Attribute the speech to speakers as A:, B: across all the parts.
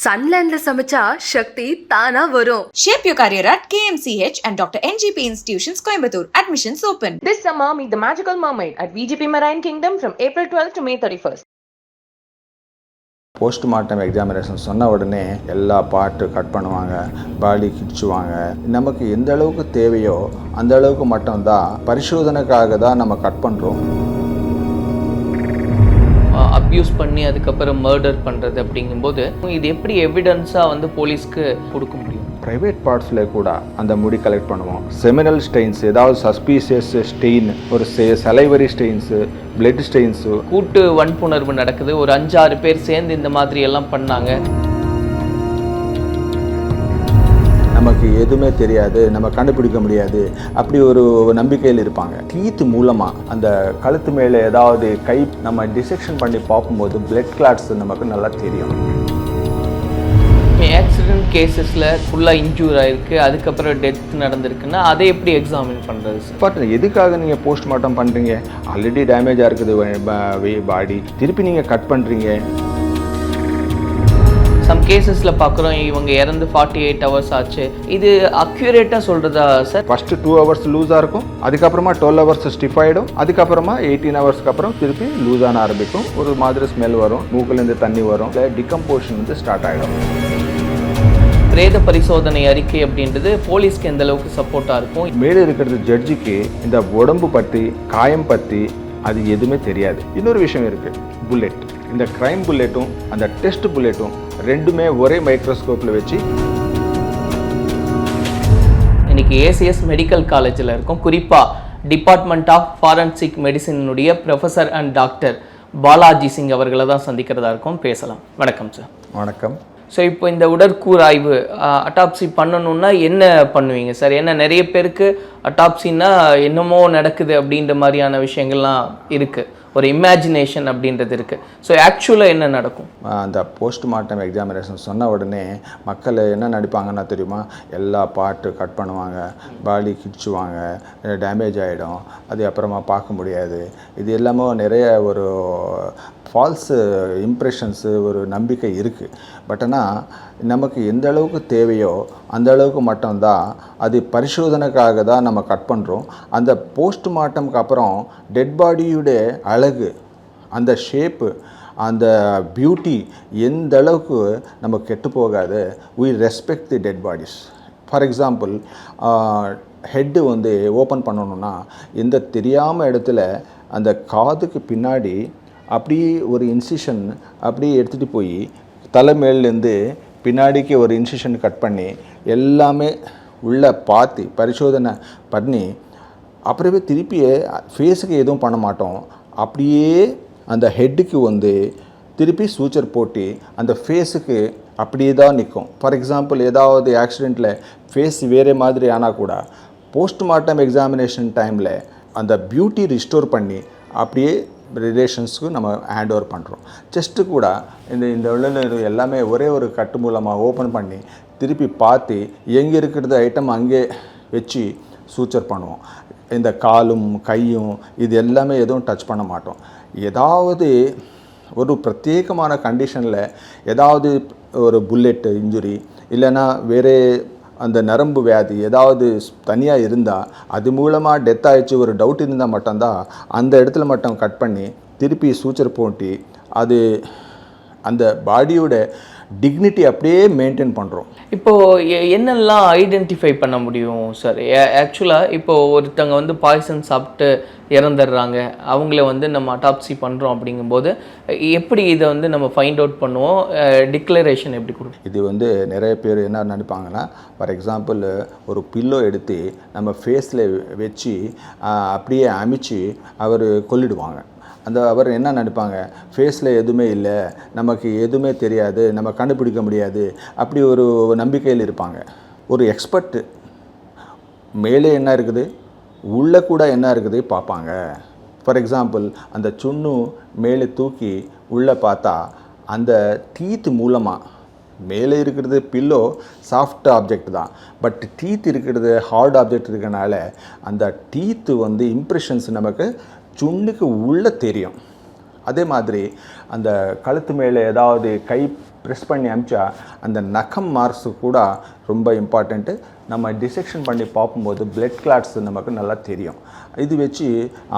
A: சன்லேண்ட்ல சமைச்சா சக்தி தானா வரும்.
B: Shape your career at KMCH and Dr. NGP Institutions, Coimbatore. Admissions open.
C: This summer, meet the magical mermaid at VGP Marine Kingdom from April 12th to May 31st.
D: Postmortem examination சொன்ன உடனே எல்லா part cut பண்ணுவாங்க, பாடி கிழிச்சுவாங்க. நமக்கு எந்த அளவுக்கு தேவையோ அந்த அளவுக்கு மட்டும்தான், பரிசோதனைக்காக தான் நம்ம கட் பண்ணுறோம்.
E: அப்யூஸ் பண்ணி அதுக்கப்புறம் மர்டர் பண்ணுறது அப்படிங்கும்போது இது எப்படி எவிடன்ஸாக போலீஸ்க்கு கொடுக்க முடியும்?
D: ப்ரைவேட் பார்ட்ஸில் கூட அந்த முடி கலெக்ட் பண்ணுவோம். செமினல் ஸ்டெயின்ஸ், ஏதாவது சஸ்பீஷியஸ் ஸ்டெயின், ஒரு சலைவரி ஸ்டெயின்ஸு, பிளட் ஸ்டெயின்ஸு.
E: கூட்டு வன்புணர்வு நடக்குது, ஒரு 5-6 பேர் சேர்ந்து இந்த மாதிரி எல்லாம் பண்ணாங்க.
D: நமக்கு எதுவுமே தெரியாது, நம்ம கண்டுபிடிக்க முடியாது, அப்படி ஒரு நம்பிக்கையில் இருப்பாங்க. டீத்து மூலமாக அந்த கழுத்து மேலே ஏதாவது கை நம்ம டிசெக்ஷன் பண்ணி பார்க்கும்போது பிளட் கிளாட்ஸ் நமக்கு நல்லா தெரியும்.
E: ஆக்சிடென்ட் கேசஸில் ஃபுல்லாக இன்ஜூர் ஆகிருக்கு, அதுக்கப்புறம் டெத் நடந்திருக்குன்னா அதை எப்படி எக்ஸாமின் பண்ணுறது?
D: பட் எதுக்காக நீங்கள் போஸ்ட்மார்ட்டம் பண்ணுறீங்க? ஆல்ரெடி டேமேஜாக இருக்குது பாடி, திருப்பி நீங்கள் கட் பண்ணுறீங்க.
E: சம் கேசஸில் பார்க்குறோம் இவங்க இறந்து 48 hours ஆச்சு. இது அக்யூரேட்டாக சொல்கிறதா சார்?
D: ஃபஸ்ட்டு 2 hours லூஸாக இருக்கும், அதுக்கப்புறமா 12 hours ஸ்டிஃப் ஆகிடும், அதுக்கப்புறமா 18 hours அப்புறம் திருப்பி லூஸான ஆரம்பிக்கும். ஒரு மாதிரி ஸ்மெல் வரும், மூக்கிலேருந்து தண்ணி வரும், இல்லை டிகம்போஷன் ஸ்டார்ட் ஆகிடும்.
E: பிரேத பரிசோதனை அறிக்கை அப்படின்றது போலீஸ்க்கு எந்த அளவுக்கு சப்போர்ட்டாக இருக்கும்?
D: மேலே இருக்கிறது ஜட்ஜுக்கு இந்த உடம்பு பற்றி, காயம் பற்றி அது எதுவுமே தெரியாது. இன்னொரு விஷயம் இருக்குது, புல்லெட். இந்த க்ரைம் புல்லெட்டும் அந்த டெஸ்ட் புல்லெட்டும் ரெண்டுமே ஒரே மைக்ரோஸ்கோப்பில் வச்சு
E: இன்னைக்கு ஏசிஎஸ் மெடிக்கல் காலேஜில் இருக்கும், குறிப்பாக டிபார்ட்மெண்ட் ஆஃப் ஃபாரன்சிக் மெடிசினுடைய professor and doctor Balaji Singh அவர்களை தான் சந்திக்கிறதா இருக்கும். பேசலாம். வணக்கம் சார்.
D: வணக்கம்.
E: ஸோ இப்போ இந்த உடற்கூறாய்வு அட்டாப்சி பண்ணணுன்னா என்ன பண்ணுவீங்க சார்? ஏன்னா நிறைய பேருக்கு அட்டாப்சின்னா என்னமோ நடக்குது அப்படின்ற மாதிரியான விஷயங்கள்லாம் இருக்குது, ஒரு இமேஜினேஷன் அப்படின்றது இருக்குது. ஸோ ஆக்சுவலாக என்ன நடக்கும்?
D: அந்த போஸ்ட்மார்ட்டம் எக்ஸாமினேஷன் சொன்ன உடனே மக்கள் என்ன நடிப்பாங்கன்னா தெரியுமா, எல்லா பார்ட்டு கட் பண்ணுவாங்க, பாடி கிழிச்சுவாங்க, டேமேஜ் ஆகிடும், அது அப்புறமா பார்க்க முடியாது. இது எல்லாமே நிறைய ஒரு ஃபால்ஸு இம்ப்ரெஷன்ஸு, ஒரு நம்பிக்கை இருக்குது. பட் ஆனால் நமக்கு எந்த அளவுக்கு தேவையோ அந்த அளவுக்கு மட்டும்தான், அது பரிசோதனைக்காக தான் நம்ம கட் பண்ணுறோம். அந்த போஸ்ட்மார்ட்டம்க்கு அப்புறம் டெட் பாடியுடைய அழகு, அந்த ஷேப்பு, அந்த பியூட்டி எந்த அளவுக்கு நம்ம கெட்டு போகாது. we respect the dead bodies. For example, head open பண்ணணுன்னா எந்த தெரியாமல் இடத்துல அந்த காதுக்கு பின்னாடி அப்படியே ஒரு இன்சிஷன் அப்படியே எடுத்துகிட்டு போய் தலைமேலேருந்து பின்னாடிக்கு ஒரு இன்சிஷன் கட் பண்ணி எல்லாமே உள்ளே பார்த்து பரிசோதனை பண்ணி அப்புறமே திருப்பியே ஃபேஸுக்கு எதுவும் பண்ண மாட்டோம். அப்படியே அந்த ஹெட்டுக்கு திருப்பி சூச்சர் போட்டு அந்த ஃபேஸுக்கு அப்படியே தான் நிற்கும். ஃபார் எக்ஸாம்பிள், ஏதாவது ஆக்சிடெண்ட்டில் ஃபேஸ் வேறு மாதிரி ஆனால் கூட போஸ்ட்மார்ட்டம் எக்ஸாமினேஷன் டைமில் அந்த பியூட்டி ரிஸ்டோர் பண்ணி அப்படியே ரிலேஷன்ஸுக்கு நம்ம ஹேண்ட் ஓவர் பண்ணுறோம். செஸ்ட்டு கூட இந்த உள்ள எல்லாமே ஒரே ஒரு கட்டு மூலமாக ஓப்பன் பண்ணி திருப்பி பார்த்து எங்கே இருக்கிறது ஐட்டம் அங்கே வச்சு சூச்சர் பண்ணுவோம். இந்த காலும் கையும் இது எல்லாமே எதுவும் டச் பண்ண மாட்டோம். ஏதாவது ஒரு பிரத்யேகமான கண்டிஷனில் ஏதாவது ஒரு புல்லெட் இன்ஜுரி இல்லைன்னா வேறு அந்த நரம்பு வியாதி ஏதாவது தனியாக இருந்தால், அது மூலமாக டெத் ஆகிடுச்சு ஒரு டவுட் இருந்தால் மட்டும்தான் அந்த இடத்துல மட்டும் கட் பண்ணி திருப்பி சூச்சர் போட்டு அது அந்த பாடியோட டிக்னிட்டி அப்படியே மெயின்டைன் பண்ணுறோம்.
E: இப்போது என்னெல்லாம் ஐடென்டிஃபை பண்ண முடியும் சார்? ஆக்சுவலாக இப்போது ஒருத்தவங்க பாய்சன் சாப்பிட்டு இறந்துடுறாங்க, அவங்கள நம்ம அட்டாப்சி பண்ணுறோம். அப்படிங்கும்போது எப்படி இதை நம்ம ஃபைண்ட் அவுட் பண்ணுவோம்? டிக்ளரேஷன் எப்படி கொடுக்கும்?
D: இது நிறைய பேர் என்ன நினைப்பாங்கன்னா, ஃபார் எக்ஸாம்பிள் ஒரு பில்லோ எடுத்து நம்ம ஃபேஸில் வச்சு அப்படியே அமிச்சு அவர் கொல்லிடுவாங்க. அவர் என்ன நினைப்பாங்க, ஃபேஸில் எதுவுமே இல்லை, நமக்கு எதுவுமே தெரியாது, நம்ம கண்டுபிடிக்க முடியாது, அப்படி ஒரு நம்பிக்கையில் இருப்பாங்க. ஒரு எக்ஸ்பர்ட்டு மேலே என்ன இருக்குது, உள்ளே கூட என்ன இருக்குது பார்ப்பாங்க. ஃபார் எக்ஸாம்பிள், அந்த சுண்ணு மேலே தூக்கி உள்ளே பார்த்தா அந்த டீத் மூலமாக, மேலே இருக்கிறது பில்லோ சாஃப்ட் ஆப்ஜெக்ட் தான், பட் டீத் இருக்கிறது ஹார்ட் ஆப்ஜெக்ட் இருக்கிறனால அந்த டீத்து இம்ப்ரெஷன்ஸ் நமக்கு சுண்ணுக்கு உள்ளே தெரியும். அதே மாதிரி அந்த கழுத்து மேலே ஏதாவது கை ப்ரெஸ் பண்ணி அமிச்சா அந்த நகம் மார்க்ஸு கூட ரொம்ப இம்பார்ட்டண்ட்டு. நம்ம டிசெக்ஷன் பண்ணி பார்க்கும்போது பிளட் கிளாட்ஸ் நமக்கு நல்லா தெரியும். இது வச்சு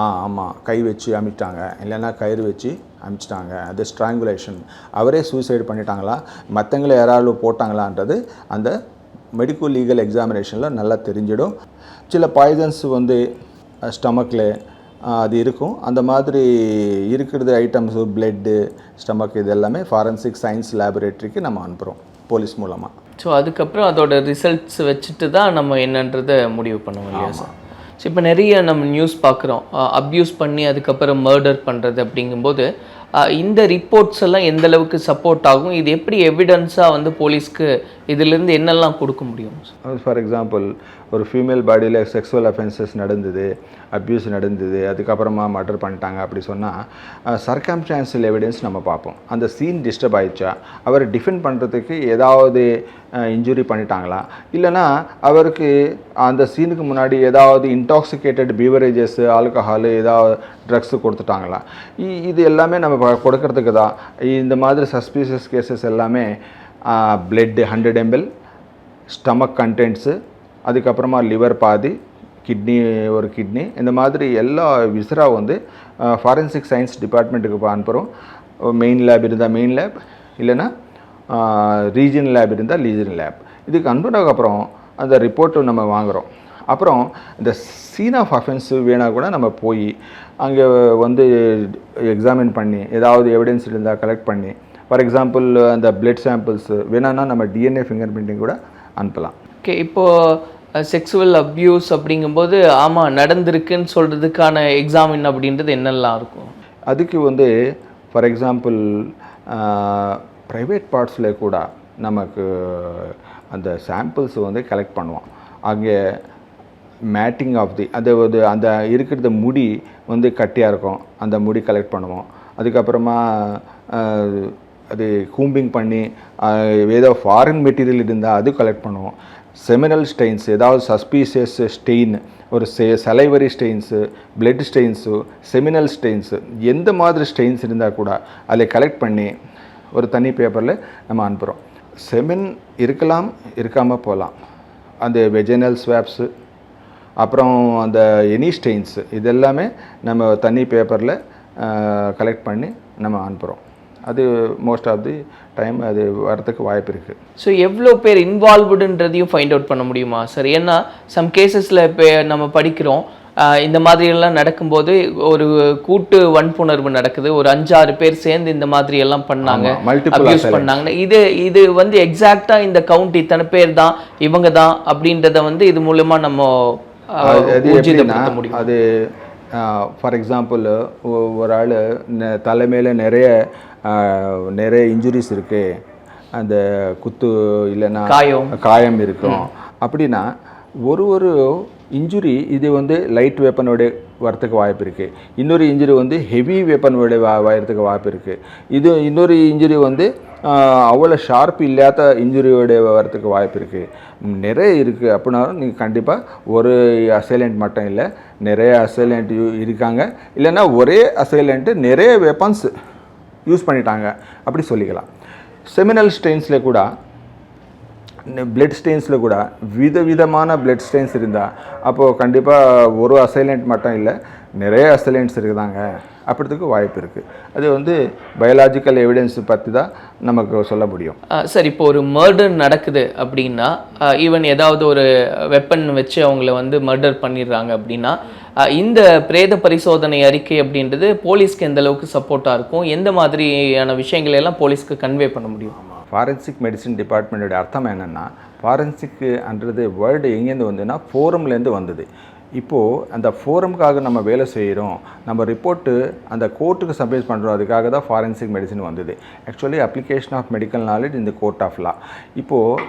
D: ஆமாம் கை வச்சு அமிட்டாங்க, இல்லைன்னா கயிறு வச்சு அமிச்சிட்டாங்க, அது ஸ்ட்ராங்குலேஷன், அவரே சூசைடு பண்ணிட்டாங்களா, மற்றவங்கள யாராவது போட்டாங்களான்றது அந்த மெடிக்கல் லீகல் எக்ஸாமினேஷனில் நல்லா தெரிஞ்சிடும். சில பாய்சன்ஸ் வந்து ஸ்டமக்கில் அது இருக்கும். அந்த மாதிரி இருக்கிறது ஐட்டம்ஸு பிளட்டு, ஸ்டமக், இது எல்லாமே ஃபாரன்சிக் சயின்ஸ் லேபரேட்டரிக்கு நம்ம அனுப்புகிறோம் போலீஸ் மூலமாக.
E: ஸோ அதுக்கப்புறம் அதோட ரிசல்ட்ஸ் வச்சுட்டு தான் நம்ம என்னன்றதை முடிவு பண்ணுவோம் இல்லையா சார்? ஸோ இப்போ நிறைய நம்ம நியூஸ் பார்க்குறோம், அப்யூஸ் பண்ணி அதுக்கப்புறம் மர்டர் பண்ணுறது. அப்படிங்கும்போது இந்த ரிப்போர்ட்ஸ் எல்லாம் எந்த அளவுக்கு சப்போர்ட் ஆகும்? இது எப்படி எவிடன்ஸாக வந்து போலீஸ்க்கு இதிலேருந்து என்னெல்லாம் கொடுக்க முடியும்?
D: ஃபார் எக்ஸாம்பிள், ஒரு ஃபீமேல் பாடியில் செக்ஸுவல் அஃபென்சஸ் நடந்தது, அப்யூஸ் நடந்தது, அதுக்கப்புறமா மர்டர் பண்ணிட்டாங்க அப்படி சொன்னால் சர்க்கம்ஸ்டான்ஷியல் எவிடன்ஸ் நம்ம பார்ப்போம். அந்த சீன் டிஸ்டர்ப் ஆகிடுச்சா, அவரை டிஃபெண்ட் பண்ணுறதுக்கு ஏதாவது இன்ஜுரி பண்ணிட்டாங்களா, இல்லைனா அவருக்கு அந்த சீனுக்கு முன்னாடி ஏதாவது இன்டாக்சிகேட்டட் பீவரேஜஸ், ஆல்கஹாலு, ஏதாவது ட்ரக்ஸு கொடுத்துட்டாங்களா, இது எல்லாமே நம்ம கொடுக்கறதுக்கு தான். இந்த மாதிரி சஸ்பீஷியஸ் கேசஸ் எல்லாமே பிளட்டு 100 ml, ஸ்டமக் கண்டென்ட்ஸு, அதுக்கப்புறமா லிவர் பாதி, கிட்னி ஒரு கிட்னி, இந்த மாதிரி எல்லா விசரா வந்து ஃபாரன்சிக் சயின்ஸ் டிபார்ட்மெண்ட்டுக்கு அனுப்புகிறோம். மெயின் லேப் இருந்தால் மெயின் லேப், இல்லைன்னா ரீஜன் லேப் இருந்தால் ரீஜன் லேப். இதுக்கு அனுப்புனதுக்கப்புறம் அந்த ரிப்போர்ட்டு நம்ம வாங்குகிறோம். அப்புறம் இந்த சீன் ஆஃப் அஃபென்ஸு வேணால் கூட நம்ம போய் அங்கே வந்து எக்ஸாமின் பண்ணி ஏதாவது எவிடன்ஸ் இருந்தால் கலெக்ட் பண்ணி, ஃபார் எக்ஸாம்பிள் அந்த பிளட் சாம்பிள்ஸு வேணான்னா நம்ம டிஎன்ஏ ஃபிங்கர் பிரிண்டிங் கூட அனுப்பலாம்.
E: ஓகே, இப்போது செக்ஸுவல் அப்யூஸ் அப்படிங்கும்போது ஆமாம் நடந்திருக்குன்னு சொல்கிறதுக்கான எக்ஸாமின் அப்படின்றது என்னெல்லாம் இருக்கும்?
D: அதுக்கு வந்து ஃபார் எக்ஸாம்பிள் ப்ரைவேட் பார்ட்ஸில் கூட நமக்கு அந்த சாம்பிள்ஸ் வந்து கலெக்ட் பண்ணுவோம். அங்கே மேட்டிங் ஆஃப் அதாவது அந்த இருக்கிறது முடி வந்து கட்டியாக இருக்கும், அந்த முடி கலெக்ட் பண்ணுவோம். அதுக்கப்புறமா அது கூம்பிங் பண்ணி ஏதோ ஃபாரின் மெட்டீரியல் இருந்தால் அது கலெக்ட் பண்ணுவோம். செமினல் ஸ்டெயின்ஸ், ஏதாவது சஸ்பீஷியஸ் ஸ்டெயின், ஒரு salivary stains, blood stains, seminal stains, எந்த மாதிரி ஸ்டெயின்ஸ் இருந்தால் கூட அதை கலெக்ட் பண்ணி ஒரு தனி பேப்பரில் நம்ம அனுப்புகிறோம். செமின் இருக்கலாம், இருக்காமல் போகலாம். அந்த வெஜினல் ஸ்வாப்ஸு, அப்புறம் அந்த எனி ஸ்டெயின்ஸு, இதெல்லாமே நம்ம தனி பேப்பரில் கலெக்ட் பண்ணி நம்ம அனுப்புகிறோம். அது மோஸ்ட் ஆஃப் தி டைம் அது வரத்துக்கு வாய்ப்பு இருக்குது.
E: ஸோ எவ்வளோ பேர் இன்வால்வ்டுன்றதையும் ஃபைண்ட் அவுட் பண்ண முடியுமா சார்? ஏன்னா சம் கேசஸில் இப்போ நம்ம படிக்கிறோம், இந்த மாதிரியெல்லாம் நடக்கும்போது ஒரு கூட்டு வன்புணர்வு நடக்குது, ஒரு 5-6 பேர் சேர்ந்து இந்த மாதிரி எல்லாம் பண்ணாங்க, அப்யூஸ் பண்ணாங்க. இது வந்து எக்ஸாக்டாக இந்த கவுண்ட் இத்தனை பேர் தான், இவங்க தான் அப்படின்றத வந்து இது மூலமாக நம்ம ஊர்ஜிதப்படுத்த முடியும்.
D: அது ஃபார் எக்ஸாம்பிள், ஒரு ஆள் தலைமையில் நிறைய இன்ஜுரிஸ் இருக்குது, அந்த குத்து இல்லைன்னா காயம் இருக்கும் அப்படின்னா, ஒரு இன்ஜுரி இது வந்து லைட் வெப்பனோட வரத்துக்கு வாய்ப்பு இருக்குது. இன்னொரு இன்ஜுரி வந்து ஹெவி வெப்பனோட வரத்துக்கு வாய்ப்பு இருக்குது. இன்னொரு இன்ஜுரி வந்து அவ்வளோ ஷார்ப் இல்லாத இன்ஜுரியோட வரத்துக்கு வாய்ப்பு இருக்குது. நிறைய இருக்குது. அப்படின்னா நீங்கள் கண்டிப்பாக ஒரு அசைலண்ட் மட்டும் இல்லை, நிறைய அசைலண்ட் இருக்காங்க, இல்லைன்னா ஒரே அசைலண்ட்டு நிறைய வெப்பன்ஸ் யூஸ் பண்ணிட்டாங்க அப்படி சொல்லிக்கலாம். செமினல் ஸ்டெயின்ஸில் கூட, பிளட் ஸ்டெயின்ஸில் கூட விதவிதமான பிளட் ஸ்டெயின்ஸ் இருந்தால் அப்போது கண்டிப்பாக ஒரு அசைலண்ட் மட்டும் இல்லை, நிறைய அசைலண்ட்ஸ் இருக்குதாங்க அப்படிறதுக்கு வாய்ப்பு இருக்குது. அது வந்து பயாலாஜிக்கல் எவிடன்ஸ் பற்றி தான் நமக்கு சொல்ல முடியும்.
E: சார், இப்போ ஒரு மர்டர் நடக்குது அப்படின்னா, ஈவன் ஏதாவது ஒரு வெப்பன் வச்சு அவங்கள வந்து மர்டர் பண்ணிடுறாங்க அப்படின்னா, இந்த பிரேத பரிசோதனை அறிக்கை அப்படின்றது போலீஸ்க்கு எந்த அளவுக்கு சப்போர்ட்டாக இருக்கும்? எந்த மாதிரியான விஷயங்களை எல்லாம் போலீஸ்க்கு கன்வே பண்ண முடியும்?
D: ஃபாரன்சிக் மெடிசின் டிபார்ட்மெண்ட்டோட அர்த்தம் என்னென்னா, ஃபாரன்சிக்ன்றது வேர்டு எங்கேருந்து வந்ததுன்னா ஃபோரம்லேருந்து வந்தது. இப்போது அந்த ஃபோரமுக்காக நம்ம வேலை செய்கிறோம், நம்ம ரிப்போர்ட்டு அந்த கோர்ட்டுக்கு சப்மிட் பண்ணுறோம், அதுக்காக தான் ஃபாரன்சிக் மெடிசின் வந்தது. Actually application of medical knowledge இந்த கோர்ட் ஆஃப் லா. இப்போது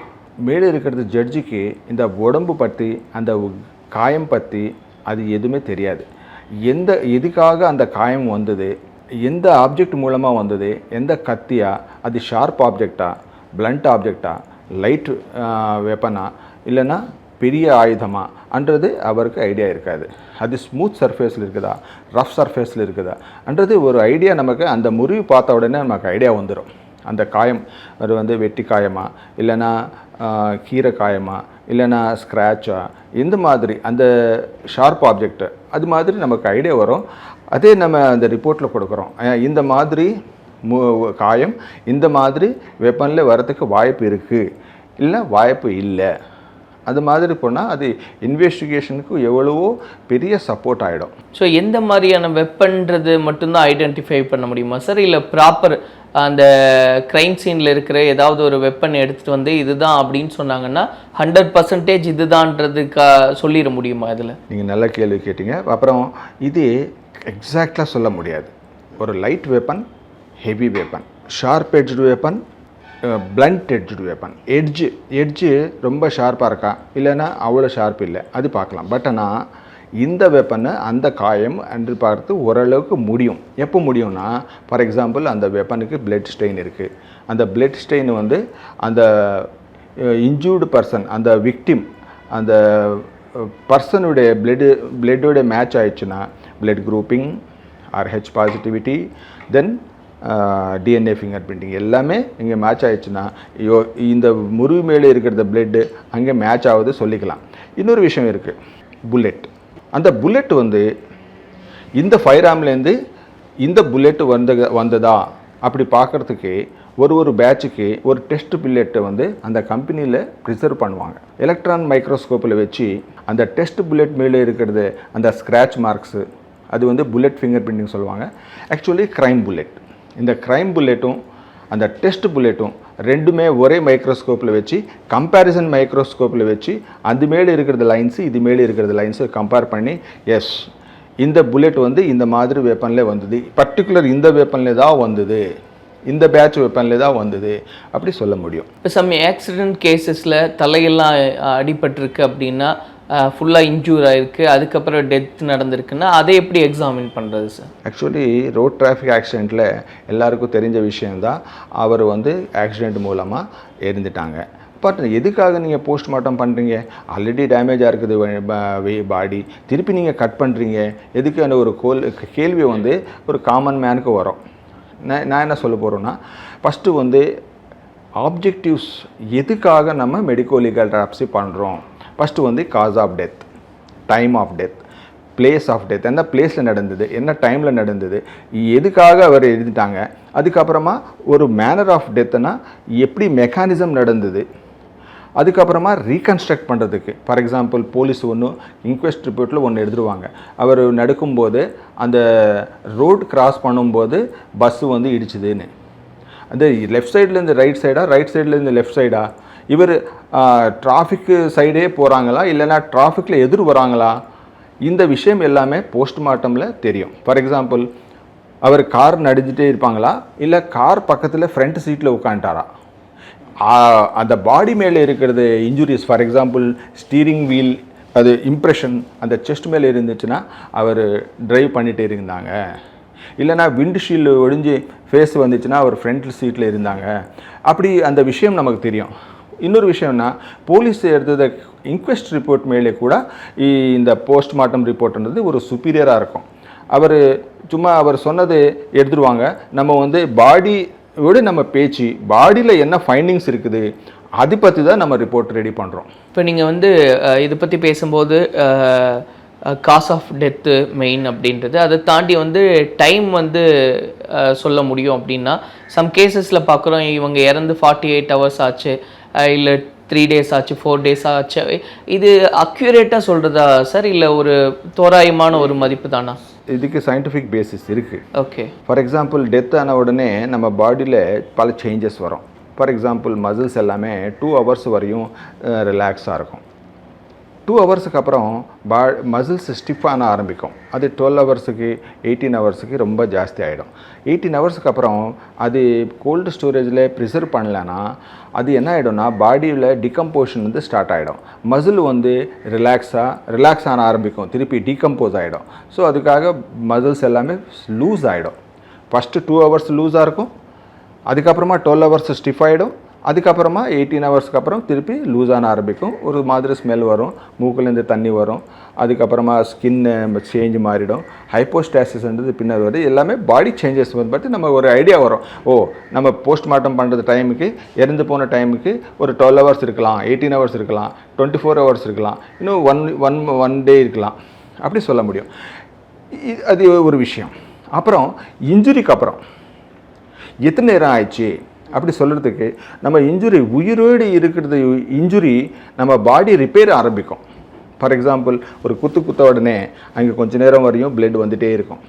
D: மேலே இருக்கிறது ஜட்ஜுக்கு இந்த உடம்பு பற்றி, அந்த காயம் பற்றி அது எதுவுமே தெரியாது. எதுக்காக அந்த காயம் வந்தது, எந்த ஆப்ஜெக்ட் மூலமாக வந்தது, எந்த கத்தியா, அது ஷார்ப் ஆப்ஜெக்டா, பிளண்ட் ஆப்ஜெக்டா, லைட் வெப்பனா, இல்லைன்னா பெரிய ஆயுதமா அன்றது அவருக்கு ஐடியா இருக்காது. அது ஸ்மூத் சர்ஃபேஸில் இருக்குதா, ரஃப் சர்ஃபேஸில் இருக்குதா அன்றது ஒரு ஐடியா நமக்கு அந்த முறிவு பார்த்த உடனே நமக்கு ஐடியா வந்துடும். அந்த காயம் அது வந்து வெட்டி காயமா இல்லைன்னா கீரை காயமா இல்லைன்னா ஸ்க்ராட்சா இந்த மாதிரி அந்த ஷார்ப் ஆப்ஜெக்ட் அது மாதிரி நமக்கு ஐடியா வரும். அதே நம்ம அந்த ரிப்போர்ட்டில் கொடுக்குறோம். இந்த மாதிரி காயம் இந்த மாதிரி வெப்பனில் வரத்துக்கு வாய்ப்பு இருக்குது இல்லை வாய்ப்பு இல்லை, அது மாதிரி போனால் அது இன்வெஸ்டிகேஷனுக்கு எவ்வளவோ பெரிய சப்போர்ட் ஆகிடும்.
E: ஸோ எந்த மாதிரியான வெப்பன்றது மட்டும்தான் ஐடென்டிஃபை பண்ண முடியுமா சார், இல்லை ப்ராப்பர் அந்த க்ரைம் சீனில் இருக்கிற ஏதாவது ஒரு வெப்பன் எடுத்துகிட்டு வந்து இதுதான் அப்படின்னு சொன்னாங்கன்னா 100% இதுதான்றதுக்கா சொல்லிட முடியுமா இதில்?
D: நீங்கள் நல்ல கேள்வி கேட்டீங்க. அப்புறம் இது எக்ஸாக்டாக சொல்ல முடியாது. ஒரு light weapon, heavy weapon, sharp edged weapon, blunt edged weapon. Edge ரொம்ப ஷார்ப்பாக இருக்கா இல்லைன்னா அவ்வளோ ஷார்ப் இல்லை அது பார்க்கலாம். பட் ஆனால் இந்த வெப்பனை அந்த காயம் என்று பார்த்து ஓரளவுக்கு முடியும். எப்போ முடியும்னா ஃபார் எக்ஸாம்பிள் அந்த வெப்பனுக்கு பிளட் ஸ்டெயின் இருக்குது. அந்த பிளட் ஸ்டெயின் வந்து அந்த இன்ஜூர்டு பர்சன் அந்த விக்டிம் அந்த பர்சனுடைய பிளட்டோட மேட்ச் ஆயிடுச்சுன்னா பிளட் குரூப்பிங் RH பாசிட்டிவிட்டி தென் DNA ஃபிங்கர் பிரிண்டிங் எல்லாமே இங்கே மேட்ச் ஆகிடுச்சுன்னா இந்த முறிவு மேலே இருக்கிற பிளட்டு அங்கே மேட்ச் ஆகுது சொல்லிக்கலாம். இன்னொரு விஷயம் இருக்குது, புல்லெட். அந்த புல்லெட் வந்து இந்த ஃபயர் ஆர்ம்லேருந்து இந்த புல்லெட்டு வந்ததா அப்படி பார்க்குறதுக்கு ஒரு பேட்சுக்கு ஒரு டெஸ்ட் புல்லெட்டை வந்து அந்த கம்பெனியில் ப்ரிசர்வ் பண்ணுவாங்க. எலக்ட்ரான் மைக்ரோஸ்கோப்பில் வச்சு அந்த டெஸ்ட் புல்லெட் மேலே இருக்கிறது அந்த ஸ்க்ராட்ச் மார்க்ஸு அது வந்து புல்லெட் ஃபிங்கர் பிரிண்டிங் சொல்லுவாங்க. Actually crime bullet. இந்த க்ரைம் புல்லெட்டும் அந்த டெஸ்ட் புல்லெட்டும் ரெண்டுமே ஒரே மைக்ரோஸ்கோப்பில் வச்சு கம்பேரிசன் மைக்ரோஸ்கோப்பில் வச்சு அது மேலே இருக்கிறது லைன்ஸு இது மேலே இருக்கிறது லைன்ஸு கம்பேர் பண்ணி எஸ் இந்த புல்லெட் வந்து இந்த மாதிரி வெப்பனில் வந்தது, பர்டிகுலர் இந்த வெப்பனில் தான் வந்தது, இந்த பேட்ச் வெப்பனில் தான் வந்தது அப்படி சொல்ல முடியும்.
E: இப்போ சம் ஆக்சிடென்ட் கேசஸில் தலையெல்லாம் அடிபட்டிருக்கு அப்படின்னா ஃபுல்லாக இன்ஜூர் ஆகிருக்கு, அதுக்கப்புறம் டெத் நடந்திருக்குன்னா அதை எப்படி எக்ஸாமின் பண்ணுறது சார்?
D: ஆக்சுவலி ரோட் டிராஃபிக் ஆக்சிடெண்ட்டில் எல்லாருக்கும் தெரிஞ்ச விஷயந்தான், அவர் வந்து ஆக்சிடெண்ட் மூலமாக இறந்துட்டாங்க. பட் எதுக்காக நீங்கள் போஸ்ட்மார்ட்டம் பண்ணுறீங்க? ஆல்ரெடி டேமேஜாக இருக்குது பாடி, திருப்பி நீங்கள் கட் பண்ணுறீங்க எதுக்கு? அந்த ஒரு கேள்வி வந்து ஒரு காமன் மேனுக்கு வரும். நான் என்ன சொல்ல போகிறேன்னா, ஃபஸ்ட்டு வந்து ஆப்ஜெக்டிவ்ஸ் எதுக்காக நம்ம மெடிக்கோ லீகல் டிராப்ஸி பண்ணுறோம். ஃபஸ்ட்டு வந்து cause of death, time of death, place of death, எந்த பிளேஸில் நடந்தது, என்ன டைமில் நடந்தது, எதுக்காக அவர் எழுதிட்டாங்க. அதுக்கப்புறமா ஒரு மேனர் ஆஃப் டெத்துனா எப்படி மெக்கானிசம் நடந்தது, அதுக்கப்புறமா ரீகன்ஸ்ட்ரக்ட் பண்ணுறதுக்கு. ஃபார் எக்ஸாம்பிள் போலீஸ் ஒன்று இன்கொஸ்ட் ரிப்போர்ட்டில் ஒன்று எடுத்துருவாங்க, அவர் நடக்கும்போது அந்த ரோடு கிராஸ் பண்ணும்போது பஸ்ஸு வந்து இடிச்சுதுன்னு. அந்த லெஃப்ட் சைட்லேருந்து ரைட் சைடா, ரைட் சைட்லேருந்து லெஃப்ட் சைடா, இவர் டிராஃபிக்கு சைடே போகிறாங்களா இல்லைனா டிராஃபிக்கில் எதிர் வராங்களா, இந்த விஷயம் எல்லாமே போஸ்ட்மார்ட்டமில் தெரியும். ஃபார் எக்ஸாம்பிள் அவர் கார் நடிஞ்சிட்டே இருப்பாங்களா இல்லை கார் பக்கத்தில் ஃப்ரண்ட் சீட்டில் உட்காந்துட்டாரா, அந்த பாடி மேலே இருக்கிறது injuries, for example steering wheel அது இம்ப்ரெஷன் அந்த செஸ்ட் மேலே இருந்துச்சுன்னா அவர் ட்ரைவ் பண்ணிகிட்டே இருந்தாங்க, இல்லைனா விண்ட்ஷீல்டு ஒழிஞ்சு ஃபேஸ் வந்துச்சுன்னா அவர் ஃப்ரண்ட் சீட்டில் இருந்தாங்க, அப்படி அந்த விஷயம் நமக்கு தெரியும். இன்னொரு விஷயம்னா போலீஸ் எடுத்தது இன்கொஸ்ட் ரிப்போர்ட் மேலே கூட இந்த போஸ்ட்மார்ட்டம் ரிப்போர்ட்ன்றது ஒரு சுப்பீரியராக இருக்கும். சும்மா அவர் சொன்னது எடுத்துருவாங்க, நம்ம வந்து பாடியோடு நம்ம பேச்சு பாடியில் என்ன ஃபைண்டிங்ஸ் இருக்குது அதை பற்றி தான் நம்ம ரிப்போர்ட் ரெடி பண்ணுறோம்.
E: இப்போ நீங்கள் வந்து இதை பற்றி பேசும்போது காஸ் ஆஃப் டெத்து மெயின் அப்படின்றது, அதை தாண்டி வந்து டைம் வந்து சொல்ல முடியும் அப்படின்னா சம் கேசஸில் பார்க்குறோம் இவங்க இறந்து 48 ஹவர்ஸ் ஆச்சு, இல்லை 3 days ஆச்சு, 4 days ஆச்சு, இது அக்யூரேட்டாக சொல்கிறதா சார் இல்லை ஒரு தோராயமான ஒரு மதிப்பு தானா?
D: இதுக்கு சயின்டிஃபிக் பேசிஸ் இருக்குது.
E: ஓகே.
D: ஃபார் எக்ஸாம்பிள் டெத் ஆன உடனே நம்ம பாடியில் பல சேஞ்சஸ் வரும். ஃபார் எக்ஸாம்பிள் மசில்ஸ் எல்லாமே 2 hours வரையும் ரிலாக்ஸாக இருக்கும். 2 ஹவர்ஸுக்கு அப்புறம் மசில்ஸ் ஸ்டிஃபான ஆரம்பிக்கும். அது 12 ஹவர்ஸுக்கு 18 ஹவர்ஸுக்கு ரொம்ப ஜாஸ்தி ஆகிடும். 18 ஹவர்ஸுக்கு அப்புறம் அது கோல்டு ஸ்டோரேஜில் ப்ரிசர்வ் பண்ணலைன்னா அது என்ன ஆகிடும்னா பாடியில் டிகம்போஷன் வந்து ஸ்டார்ட் ஆகிடும். மசில் வந்து ரிலாக்ஸ் ஆன ஆரம்பிக்கும், திருப்பி டீகம்போஸ் ஆகிடும். ஸோ அதுக்காக மசில்ஸ் எல்லாமே லூஸ் ஆகிடும். ஃபஸ்ட்டு 2 ஹவர்ஸ் லூஸாக இருக்கும், அதுக்கப்புறமா 12 ஹவர்ஸ் ஸ்டிஃப் ஆகிடும், அதுக்கப்புறமா 18 ஹவர்ஸ்க்கு அப்புறம் திருப்பி லூஸ் ஆன ஆரம்பிக்கும். ஒரு மாதிரி ஸ்மெல் வரும், மூக்குலேருந்து தண்ணி வரும். அதுக்கப்புறமா ஸ்கின்னு சேஞ்ச் மாறிடும். ஹைப்போஸ்டாசிஸ்ன்றது பின்னர் வருது. எல்லாமே பாடி சேஞ்சஸ் வந்து பற்றி நம்ம ஒரு ஐடியா வரும். ஓ, நம்ம போஸ்ட்மார்ட்டம் பண்ணுறது டைமுக்கு, இறந்து போன டைமுக்கு ஒரு 12 ஹவர்ஸ் இருக்கலாம், 18 ஹவர்ஸ் இருக்கலாம், 24 ஹவர்ஸ் இருக்கலாம், இன்னும் ஒன் டே இருக்கலாம், அப்படி சொல்ல முடியும். அது ஒரு விஷயம். அப்புறம் இன்ஜுரிக்கு அப்புறம் எத்தனை நேரம் ஆயிடுச்சு அப்படி சொல்கிறதுக்கு, நம்ம இன்ஜுரி உயிரோடு இருக்கிறது இன்ஜுரி நம்ம பாடி ரிப்பேர் ஆரம்பிக்கும். ஃபார் எக்ஸாம்பிள், ஒரு குத்த உடனே அங்கே கொஞ்சம் நேரம் வரையும் பிளட் வந்துகிட்டே இருக்கும்.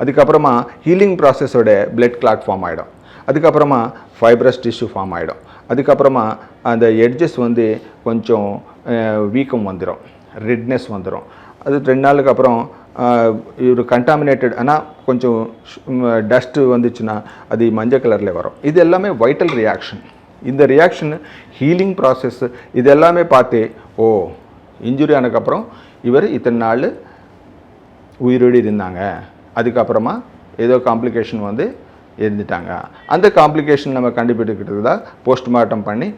D: அதுக்கப்புறமா ஹீலிங் ப்ராசஸோட பிளட் கிளாட் ஃபார்ம் ஆகிடும். அதுக்கப்புறமா ஃபைப்ரஸ் டிஷ்யூ ஃபார்ம் ஆகிடும். அதுக்கப்புறமா அந்த எட்ஜஸ் வந்து கொஞ்சம் வீக்கம் வந்துடும், ரெட்னஸ் வந்துடும். அது 2 நாளுக்கு அப்புறம் ஒரு கண்டாமினேட்டட் ஆனால் கொஞ்சம் டஸ்ட்டு வந்துச்சுன்னா அது மஞ்சள் கலரில் வரும். இது எல்லாமே வைட்டல் ரியாக்ஷன். இந்த ரியாக்ஷன் ஹீலிங் ப்ராசஸ் இது எல்லாமே பார்த்து, ஓ, இன்ஜுரி ஆனதுக்கப்புறம் இவர் இத்தனை நாள் உயிரோடு இருந்தாங்க, அதுக்கப்புறமா ஏதோ காம்ப்ளிகேஷன் வந்து இருந்துட்டாங்க. அந்த காம்ப்ளிகேஷன் நம்ம கண்டுபிடிக்கிறது தான் போஸ்ட்மார்ட்டம் பண்ணி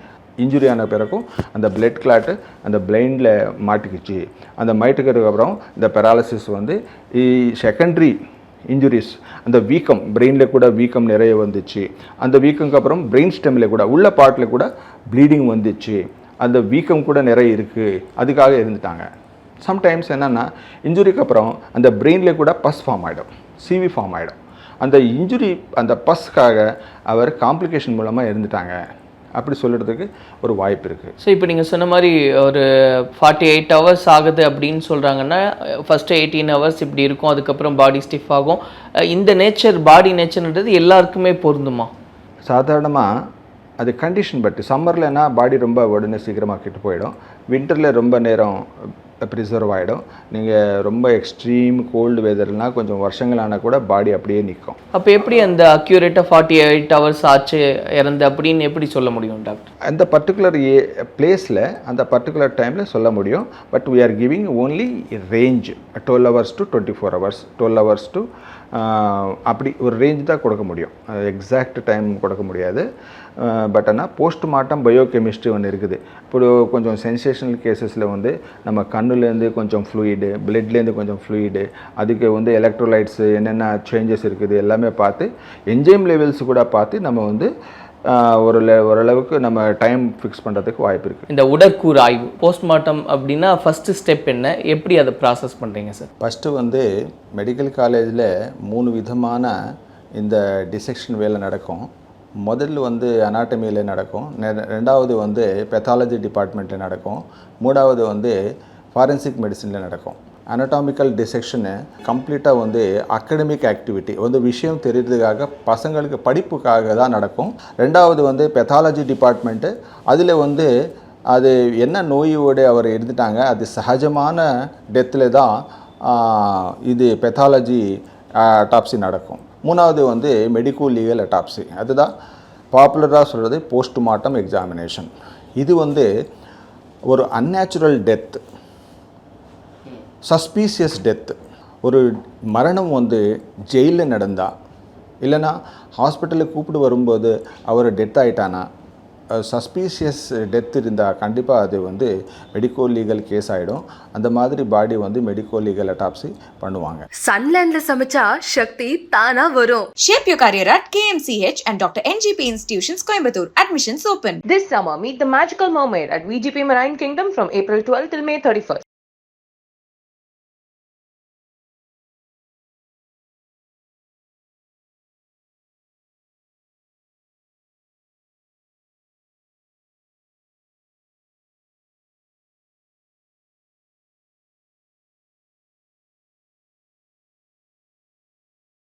D: இன்ஜுரி ஆன பிறகும் அந்த பிளட் கிளாட்டு அந்த பிளைண்டில் மாட்டிக்கிச்சு. அந்த மாட்டிக்கிறதுக்கு அப்புறம் இந்த பெராலிசிஸ் வந்து செகண்டரி இன்ஜுரிஸ், அந்த வீக்கம் பிரெயினில் கூட வீக்கம் நிறைய வந்துச்சு. அந்த வீக்கம்க்கு அப்புறம் பிரெயின் ஸ்டெம்மில் கூட உள்ள பார்ட்டில் கூட ப்ளீடிங் வந்துச்சு. அந்த வீக்கம் கூட நிறைய இருக்குது, அதுக்காக இருந்துட்டாங்க. சம்டைம்ஸ் என்னென்னா இன்ஜுரிக்கு அப்புறம் அந்த பிரெயினில் கூட பஸ் ஃபார்ம் ஆகிடும், சிவி ஃபார்ம் ஆகிடும். அந்த இன்ஜுரி அந்த பஸ்க்காக அவர் காம்ப்ளிகேஷன் மூலமாக இருந்துட்டாங்க அப்படி சொல்கிறதுக்கு ஒரு வாய்ப்பு இருக்குது.
E: ஸோ இப்போ நீங்கள் சொன்ன மாதிரி ஒரு 48 ஹவர்ஸ் ஆகுது அப்படின்னு சொல்கிறாங்கன்னா, ஃபஸ்ட்டு 18 ஹவர்ஸ் இப்படி இருக்கும், அதுக்கப்புறம் பாடி ஸ்டிஃப் ஆகும். இந்த பாடி நேச்சர்ன்றது எல்லாருக்குமே பொருந்துமா?
D: சாதாரணமாக அது கண்டிஷன் பட்டு. சம்மர்லனா பாடி ரொம்ப உடனே சீக்கிரமாக கெட்டு போயிடும். வின்டரில் ரொம்ப நேரம் ப்ரிசர்வ் ஆகிடும். நீங்கள் ரொம்ப எக்ஸ்ட்ரீம் கோல்டு வெதர்னால் கொஞ்சம் வருஷங்களானால் கூட பாடி அப்படியே நிற்கும்.
E: அப்போ எப்படி அந்த அக்யூரேட்டாக 48 ஹவர்ஸ் ஆச்சு இறந்து அப்படின்னு எப்படி சொல்ல முடியும் டாக்டர்?
D: அந்த பர்டிகுலர் பிளேஸில் அந்த பர்டிகுலர் டைமில் சொல்ல முடியும். But we are giving only range 12 hours to 24 hours, 12 hours to அப்படி ஒரு ரேஞ்ச் தான் கொடுக்க முடியும். எக்ஸாக்ட் டைம் கொடுக்க முடியாது. பட் ஆனால் போஸ்ட்மார்ட்டம் பயோகெமிஸ்ட்ரி ஒன்று இருக்குது. இப்போ கொஞ்சம் சென்சேஷனல் கேசஸில் வந்து நம்ம கண்ணுலேருந்து கொஞ்சம் ஃப்ளூயிடு, பிளட்லேருந்து கொஞ்சம் ஃப்ளூயிடு, அதுக்கு வந்து எலக்ட்ரோலைட்ஸு என்னென்ன சேஞ்சஸ் இருக்குது எல்லாமே பார்த்து, என்ஜைம் லெவல்ஸ் கூட பார்த்து நம்ம வந்து ஓரளவுக்கு நம்ம டைம் ஃபிக்ஸ் பண்ணுறதுக்கு வாய்ப்பு இருக்குது.
E: இந்த உடற்கூறு ஆய்வு போஸ்ட்மார்ட்டம் அப்படின்னா ஃபஸ்ட்டு ஸ்டெப் என்ன, எப்படி அதை ப்ராசஸ் பண்ணுறீங்க சார்?
D: ஃபஸ்ட்டு வந்து மெடிக்கல் காலேஜில் 3 விதமான இந்த டிசெக்ஷன் வேலை நடக்கும். முதல்ல வந்து அனாட்டமியில் நடக்கும், 2வது வந்து பெத்தாலஜி டிபார்ட்மெண்ட்டில் நடக்கும், 3வது வந்து ஃபாரன்சிக் மெடிசனில் நடக்கும். அனட்டாமிக்கல் டிசெக்ஷனு கம்ப்ளீட்டாக வந்து அகடமிக் ஆக்டிவிட்டி வந்து விஷயம் தெரிகிறதுக்காக பசங்களுக்கு படிப்புக்காக தான் நடக்கும். 2வது வந்து பெத்தாலஜி டிபார்ட்மெண்ட்டு, அதில் வந்து அது என்ன நோயோடு அவர் இருந்துட்டாங்க, அது சகஜமான டெத்தில் தான் இது பெத்தாலஜி அட்டாப்சி நடக்கும். 3வது வந்து மெடிக்கோ லீகல் அட்டாப்சி, அதுதான் பாப்புலராக சொல்கிறது போஸ்ட்மார்ட்டம் எக்ஸாமினேஷன். இது வந்து ஒரு அன்நேச்சுரல் டெத், சஸ்பீசியஸ் டெத்து. ஒரு மரணம் வந்து ஜெயிலில் நடந்தால், இல்லைனா ஹாஸ்பிட்டலுக்கு கூப்பிட்டு வரும்போது அவர் டெத் ஆகிட்டானா, சஸ்பீஷியஸ் டெத் இருந்தால் கண்டிப்பாக அது வந்து மெடிக்கோ லீகல் கேஸ் ஆகிடும். அந்த மாதிரி பாடி வந்து மெடிக்கோ லீகல் அட்டாப்சி பண்ணுவாங்க.
A: சன்லேண்ட்ல சமைச்சா சக்தி தானா வரும்.
B: Shape your career at KMCH and Dr. NGP Institutions, Coimbatore. Admissions open.
C: This summer, meet the magical mermaid at VGP Marine Kingdom from April 12 till May 31st.